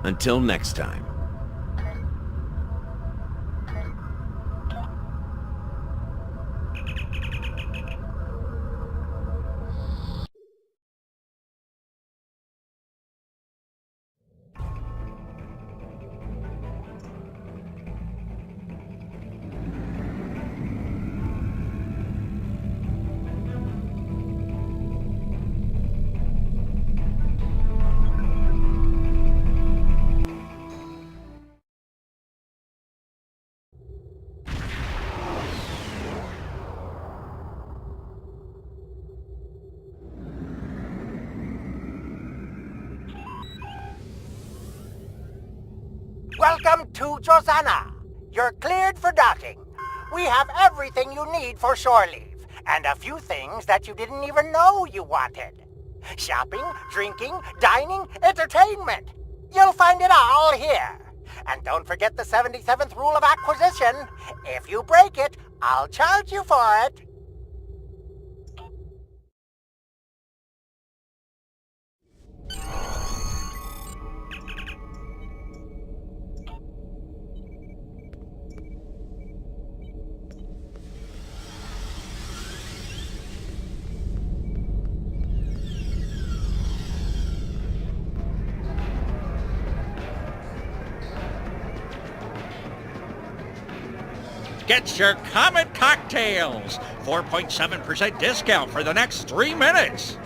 Until next time. Welcome to Josana. You're cleared for docking. We have everything you need for shore leave, and a few things that you didn't even know you wanted. Shopping, drinking, dining, entertainment. You'll find it all here. And don't forget the 77th rule of acquisition. If you break it, I'll charge you for it. Get your Comet cocktails! 4.7% discount for the next 3 minutes.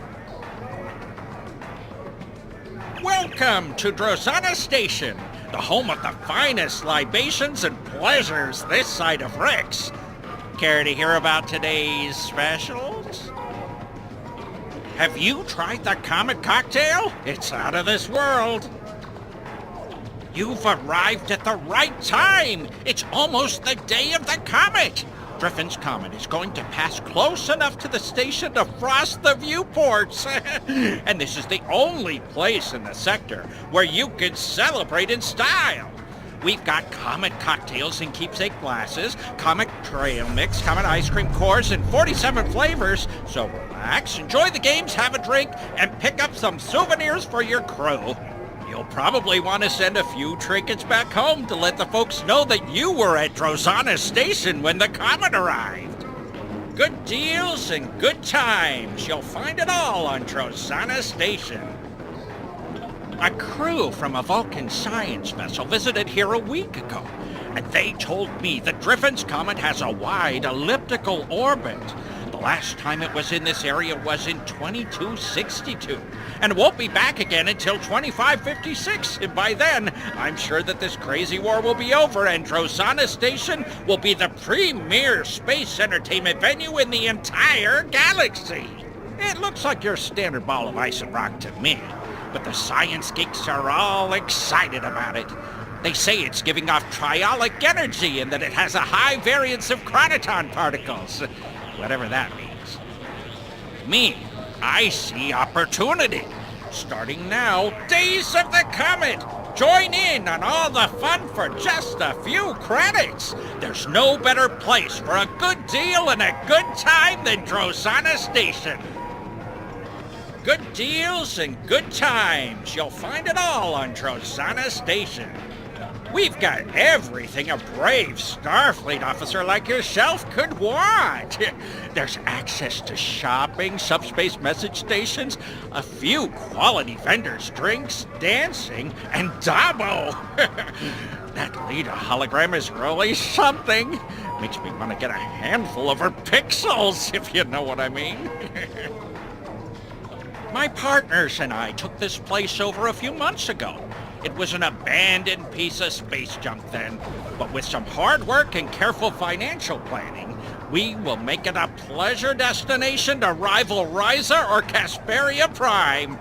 Welcome to Drosana Station, the home of the finest libations and pleasures this side of Rex. Care to hear about today's specials? Have you tried the Comet cocktail? It's out of this world. You've arrived at the right time! It's almost the day of the comet! Driffin's Comet is going to pass close enough to the station to frost the viewports! And this is the only place in the sector where you can celebrate in style! We've got Comet cocktails in keepsake glasses, Comet trail mix, Comet ice cream cores in 47 flavors, so relax, enjoy the games, have a drink, and pick up some souvenirs for your crew. You'll probably want to send a few trinkets back home to let the folks know that you were at Drosana Station when the comet arrived. Good deals and good times. You'll find it all on Drosana Station. A crew from a Vulcan science vessel visited here a week ago, and they told me that Driffin's Comet has a wide elliptical orbit. The last time it was in this area was in 2262, and it won't be back again until 2556. And by then, I'm sure that this crazy war will be over, and Drosana Station will be the premier space entertainment venue in the entire galaxy. It looks like your standard ball of ice and rock to me, but the science geeks are all excited about it. They say it's giving off triolic energy and that it has a high variance of chronoton particles. Whatever that means. Me, I see opportunity. Starting now, Days of the Comet. Join in on all the fun for just a few credits. There's no better place for a good deal and a good time than Drosana Station. Good deals and good times. You'll find it all on Drosana Station. We've got everything a brave Starfleet officer like yourself could want. There's access to shopping, subspace message stations, a few quality vendors, drinks, dancing, and Dabo. That leader hologram is really something. Makes me want to get a handful of her pixels, if you know what I mean. My partners and I took this place over a few months ago. It was an abandoned piece of space junk then, but with some hard work and careful financial planning, we will make it a pleasure destination to rival Risa or Casperia Prime.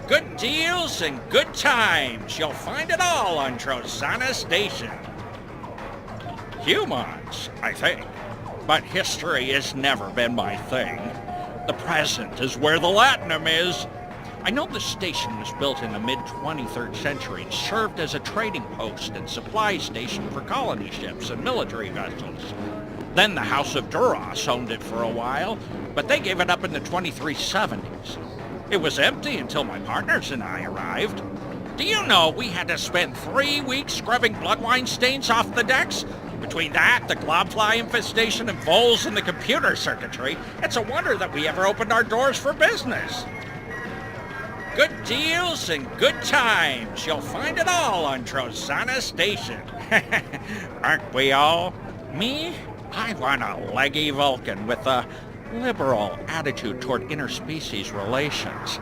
Good deals and good times. You'll find it all on Drosana Station. Humans, I think, but history has never been my thing. The present is where the A.N.M.A is. I know the station was built in the mid-23rd century and served as a trading post and supply station for colony ships and military vessels. Then the House of Duras owned it for a while, but they gave it up in the 2370s. It was empty until my partners and I arrived. Do you know we had to spend 3 weeks scrubbing bloodwine stains off the decks? Between that, the globfly infestation, and voles in the computer circuitry, it's a wonder that we ever opened our doors for business. Good deals and good times. You'll find it all on Drozana Station. Aren't we all? Me? I want a leggy Vulcan with a liberal attitude toward interspecies relations.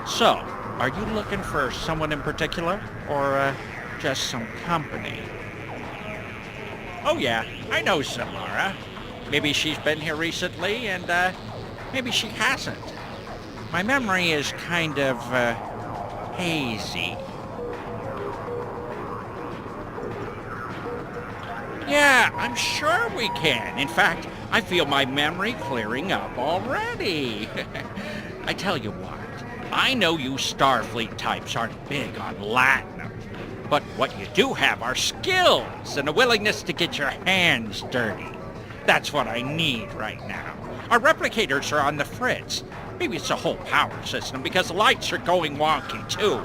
So, are you looking for someone in particular, or just some company? Oh yeah, I know Samara. Maybe she's been here recently, and maybe she hasn't. My memory is kind of hazy. Yeah, I'm sure we can. In fact, I feel my memory clearing up already. I tell you what, I know you Starfleet types aren't big on Latinum, but what you do have are skills and a willingness to get your hands dirty. That's what I need right now. Our replicators are on the fritz. Maybe it's a whole power system because the lights are going wonky too.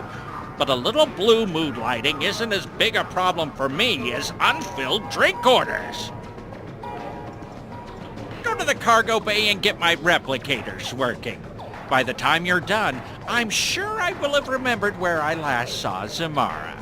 But a little blue mood lighting isn't as big a problem for me as unfilled drink orders. Go to the cargo bay and get my replicators working. By the time you're done, I'm sure I will have remembered where I last saw Zamara.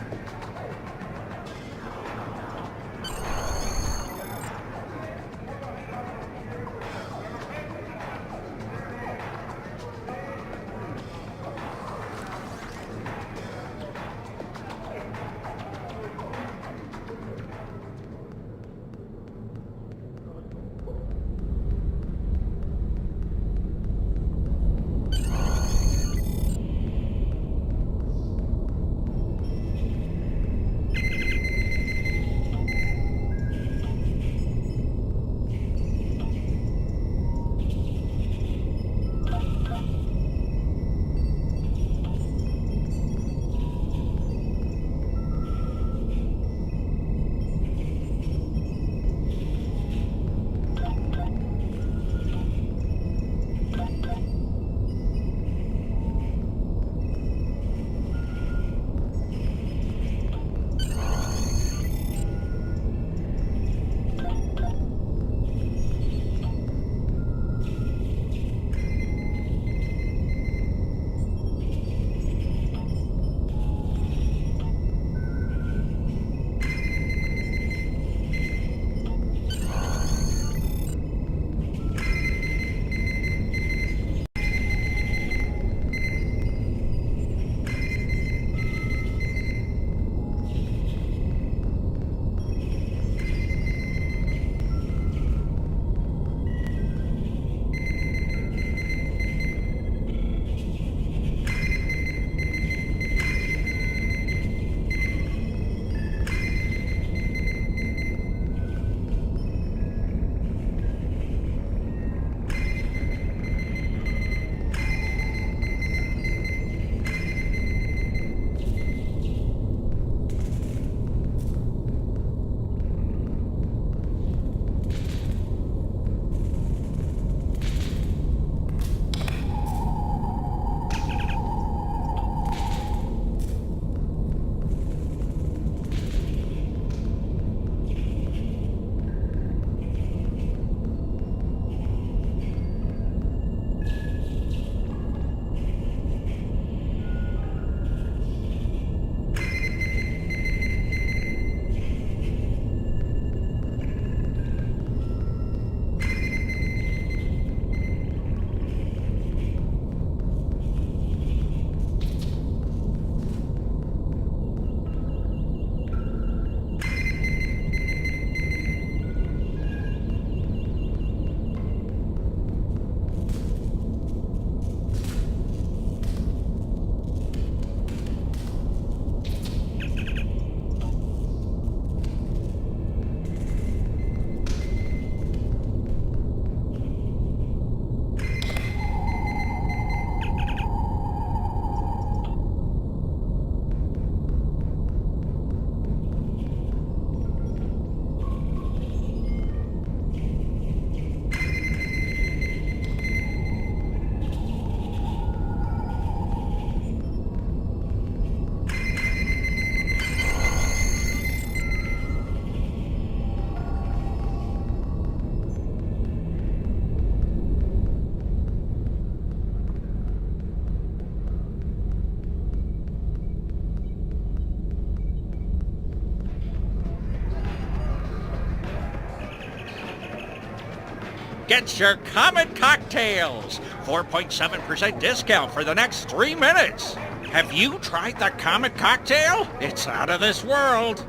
Get your Comet cocktails! 4.7% discount for the next 3 minutes. Have you tried the Comet cocktail? It's out of this world.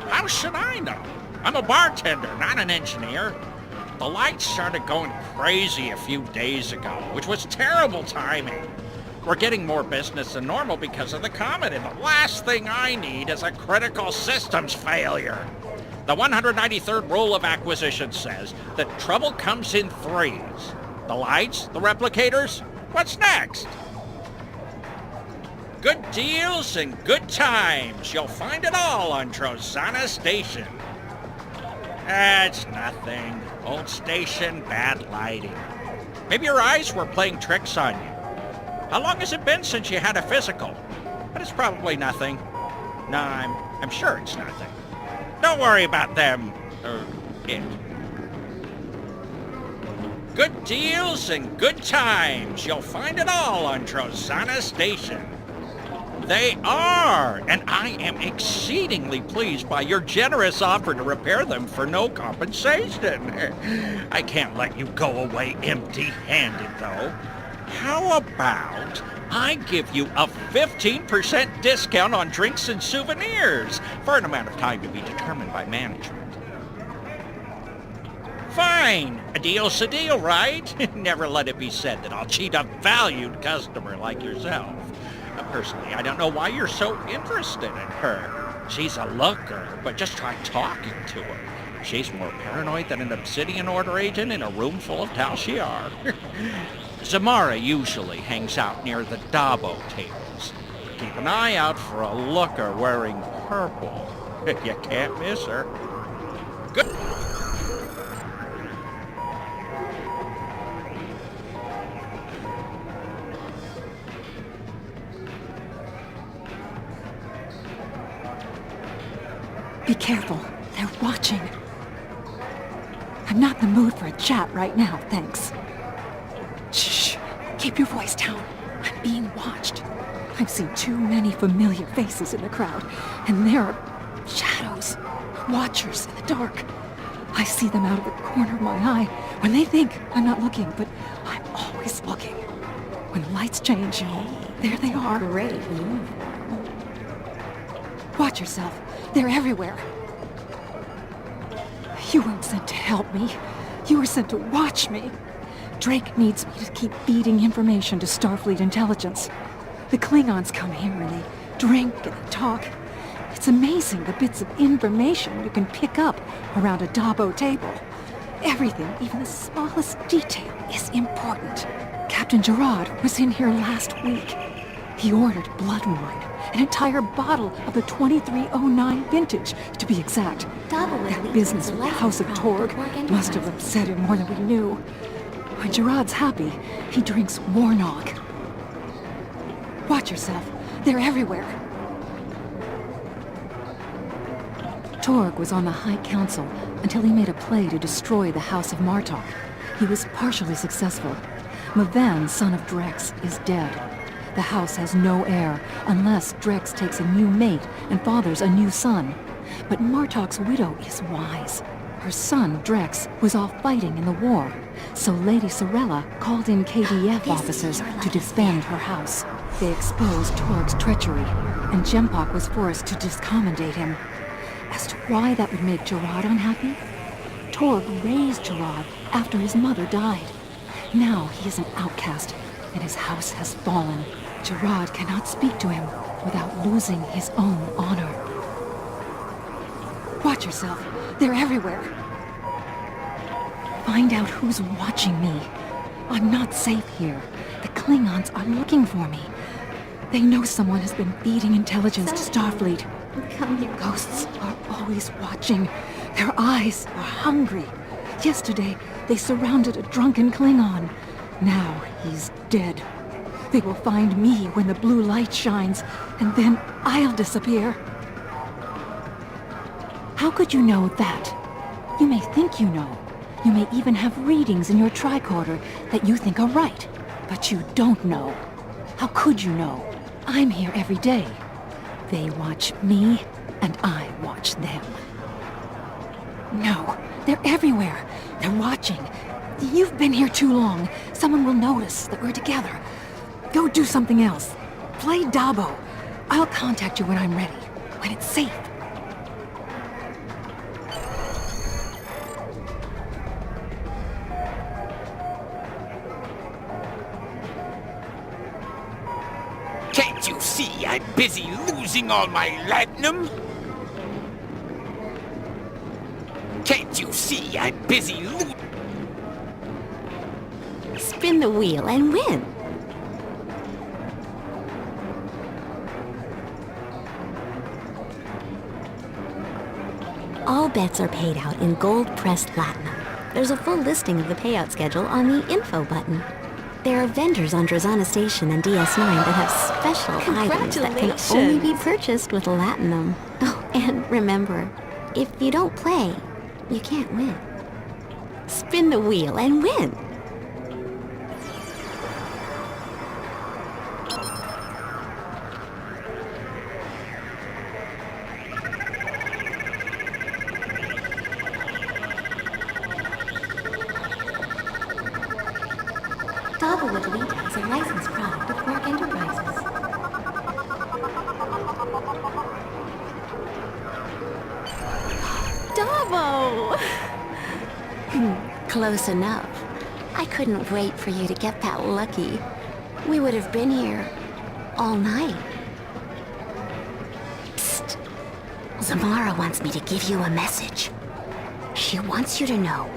How should I know? I'm a bartender, not an engineer. The lights started going crazy a few days ago, which was terrible timing. We're getting more business than normal because of the comet, and the last thing I need is a critical systems failure. The 193rd rule of acquisition says that trouble comes in threes. The lights, the replicators, what's next? Good deals and good times. You'll find it all on Drozana Station. It's nothing. Old station, bad lighting. Maybe your eyes were playing tricks on you. How long has it been since you had a physical? But it's probably nothing. No, I'm sure it's nothing. Don't worry about them, or it. Good deals and good times. You'll find it all on Drozana Station. They are, and I am exceedingly pleased by your generous offer to repair them for no compensation. I can't let you go away empty-handed, though. How about I give you a 15% discount on drinks and souvenirs for an amount of time to be determined by management? Fine. A deal's a deal, right? Never let it be said that I'll cheat a valued customer like yourself. Personally, I don't know why you're so interested in her. She's a looker, but just try talking to her. She's more paranoid than an Obsidian Order agent in a room full of Tal Shiar. Zamara usually hangs out near the Dabo tables. Keep an eye out for a looker wearing purple. You can't miss her. Good. Be careful. They're watching. I'm not in the mood for a chat right now, thanks. Shh. Keep your voice down. I'm being watched. I've seen too many familiar faces in the crowd, and there are shadows, watchers in the dark. I see them out of the corner of my eye when they think I'm not looking, but I'm always looking. When the lights change, there they are. Great. Watch yourself. They're everywhere. You weren't sent to help me. You were sent to watch me. Drake needs me to keep feeding information to Starfleet intelligence. The Klingons come here and they drink and they talk. It's amazing the bits of information you can pick up around a Dabo table. Everything, even the smallest detail, is important. Captain Gerard was in here last week. He ordered blood wine. An entire bottle of the 2309 vintage, to be exact. That business with the House of Torg must have upset him more than we knew. When Gerard's happy, he drinks Warnog. Watch yourself. They're everywhere. Torg was on the High Council until he made a play to destroy the House of Martok. He was partially successful. Mavan, son of Drex, is dead. The house has no heir, unless Drex takes a new mate and fathers a new son. But Martok's widow is wise. Her son, Drex, was off fighting in the war, so Lady Sorella called in KDF officers to defend her house. They exposed Torg's treachery, and Jempok was forced to discommendate him. As to why that would make Gerard unhappy? Torg raised Gerard after his mother died. Now he is an outcast, and his house has fallen. Gerard cannot speak to him without losing his own honor. Watch yourself. They're everywhere. Find out who's watching me. I'm not safe here. The Klingons are looking for me. They know someone has been feeding intelligence to Starfleet. Come here. Ghosts are always watching. Their eyes are hungry. Yesterday, they surrounded a drunken Klingon. Now he's dead. They will find me when the blue light shines, and then I'll disappear. How could you know that? You may think you know. You may even have readings in your tricorder that you think are right. But you don't know. How could you know? I'm here every day. They watch me, and I watch them. No, they're everywhere. They're watching. You've been here too long. Someone will notice that we're together. Go do something else. Play Dabo. I'll contact you when I'm ready, when it's safe. Can't you see I'm busy losing all my latinum? Can't you see I'm busy Spin the wheel and win. All bets are paid out in gold-pressed platinum. There's a full listing of the payout schedule on the info button. There are vendors on Drozana Station and DS9 that have special items that can only be purchased with latinum. Oh, and remember, if you don't play, you can't win. Spin the wheel and win. Dabo Lita is a licensed product of Quark Enterprises. Dabo! Close enough. I couldn't wait for you to get that lucky. We would have been here all night. Psst. Zamara wants me to give you a message. She wants you to know,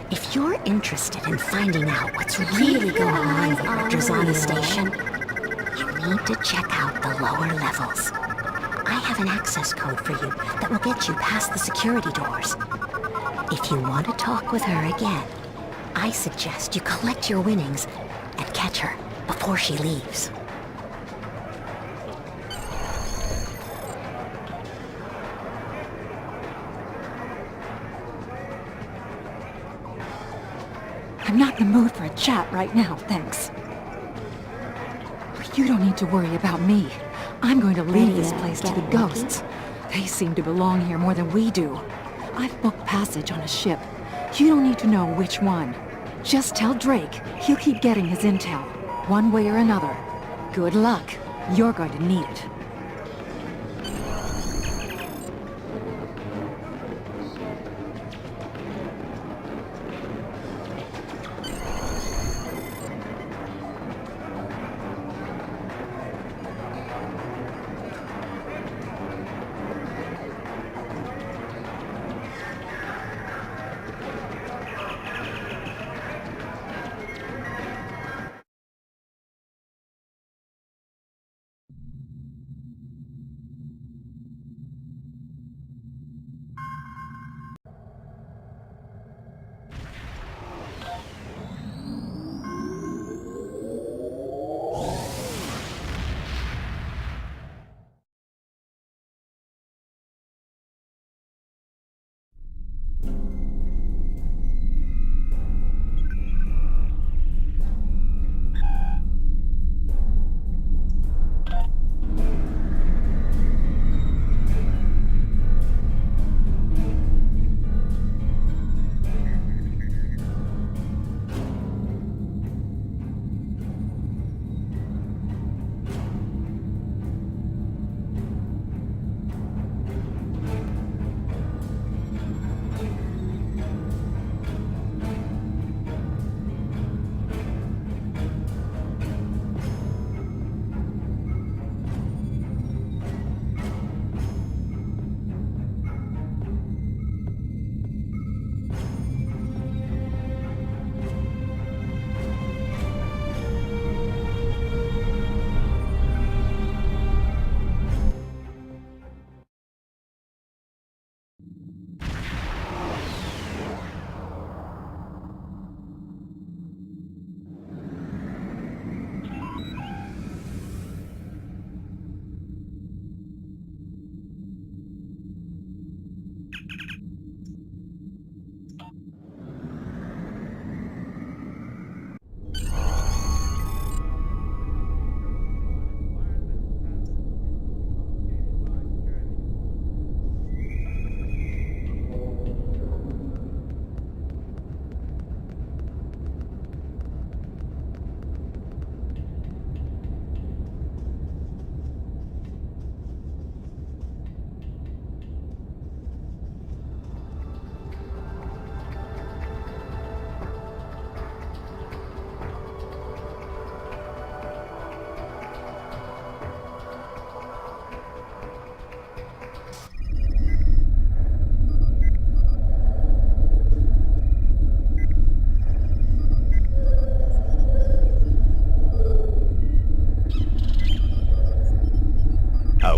if you're interested in finding out what's really going on here at Drozana Station, you need to check out the lower levels. I have an access code for you that will get you past the security doors. If you want to talk with her again, I suggest you collect your winnings and catch her before she leaves. I'm not in the mood for a chat right now, thanks. You don't need to worry about me. I'm going to leave this place to the ghosts. They seem to belong here more than we do. I've booked passage on a ship. You don't need to know which one. Just tell Drake he'll keep getting his intel, one way or another. Good luck. You're going to need it.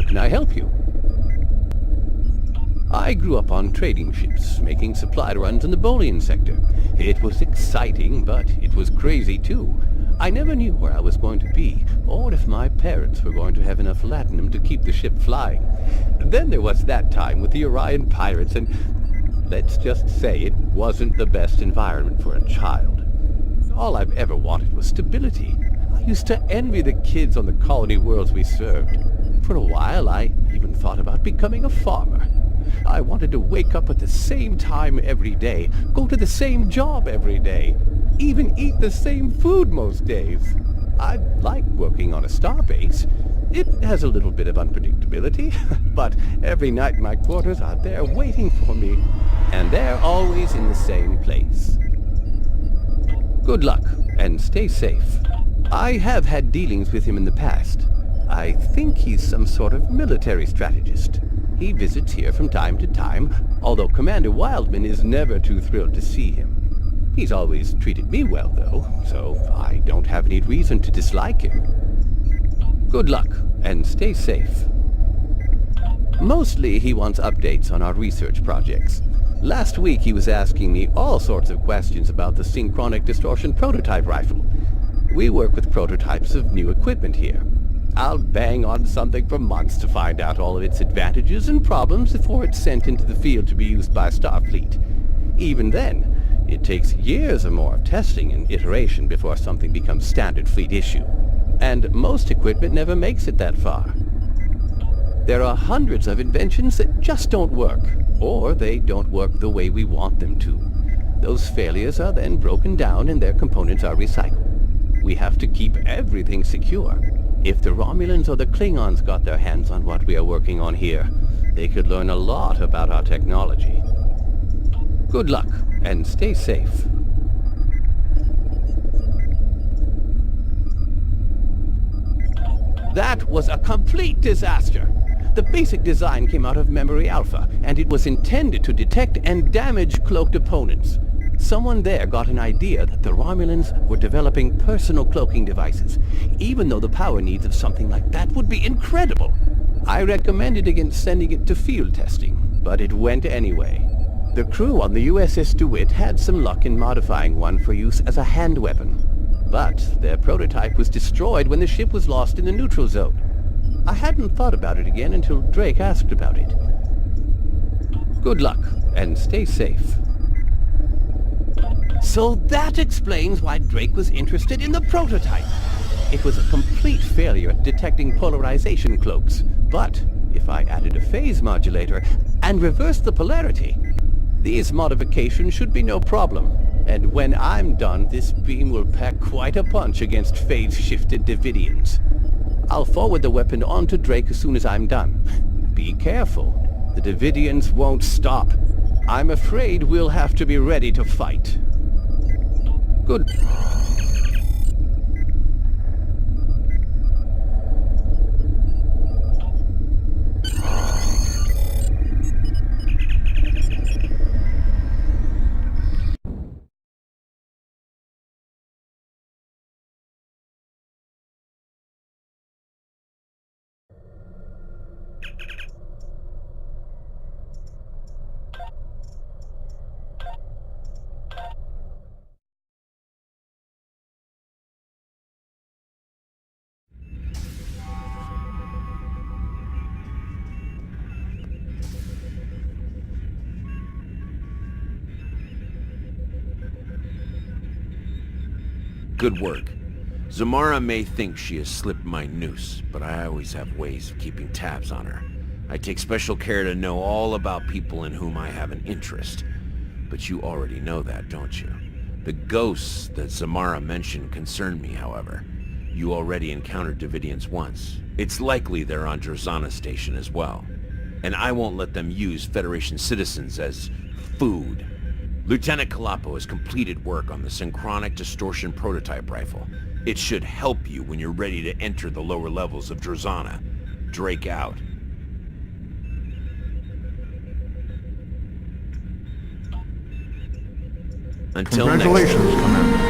can I help you? I grew up on trading ships, making supply runs in the Bolian sector. It was exciting, but it was crazy too. I never knew where I was going to be, or if my parents were going to have enough latinum to keep the ship flying. Then there was that time with the Orion pirates, and let's just say it wasn't the best environment for a child. All I've ever wanted was stability. I used to envy the kids on the colony worlds we served. For a while, I even thought about becoming a farmer. I wanted to wake up at the same time every day, go to the same job every day, even eat the same food most days. I like working on a starbase. It has a little bit of unpredictability, but every night my quarters are there waiting for me, and they're always in the same place. Good luck, and stay safe. I have had dealings with him in the past. I think he's some sort of military strategist. He visits here from time to time, although Commander Wildman is never too thrilled to see him. He's always treated me well, though, so I don't have any reason to dislike him. Good luck, and stay safe. Mostly he wants updates on our research projects. Last week he was asking me all sorts of questions about the synchronic distortion prototype rifle. We work with prototypes of new equipment here. I'll bang on something for months to find out all of its advantages and problems before it's sent into the field to be used by Starfleet. Even then, it takes years or more of testing and iteration before something becomes standard fleet issue. And most equipment never makes it that far. There are hundreds of inventions that just don't work, or they don't work the way we want them to. Those failures are then broken down and their components are recycled. We have to keep everything secure. If the Romulans or the Klingons got their hands on what we are working on here, they could learn a lot about our technology. Good luck, and stay safe. That was a complete disaster! The basic design came out of Memory Alpha, and it was intended to detect and damage cloaked opponents. Someone there got an idea that the Romulans were developing personal cloaking devices, even though the power needs of something like that would be incredible. I recommended against sending it to field testing, but it went anyway. The crew on the USS DeWitt had some luck in modifying one for use as a hand weapon, but their prototype was destroyed when the ship was lost in the neutral zone. I hadn't thought about it again until Drake asked about it. Good luck, and stay safe. So that explains why Drake was interested in the prototype. It was a complete failure at detecting polarization cloaks, but if I added a phase modulator and reversed the polarity, these modifications should be no problem. And when I'm done, this beam will pack quite a punch against phase-shifted Davidians. I'll forward the weapon on to Drake as soon as I'm done. Be careful. The Davidians won't stop. I'm afraid we'll have to be ready to fight. Good. Good work. Zamara may think she has slipped my noose, but I always have ways of keeping tabs on her. I take special care to know all about people in whom I have an interest. But you already know that, don't you? The ghosts that Zamara mentioned concern me, however. You already encountered Davidians once. It's likely they're on Drozana Station as well. And I won't let them use Federation citizens as food. Lieutenant Kalapo has completed work on the synchronic distortion prototype rifle. It should help you when you're ready to enter the lower levels of Drozana. Drake out. Until next time. Congratulations, Commander.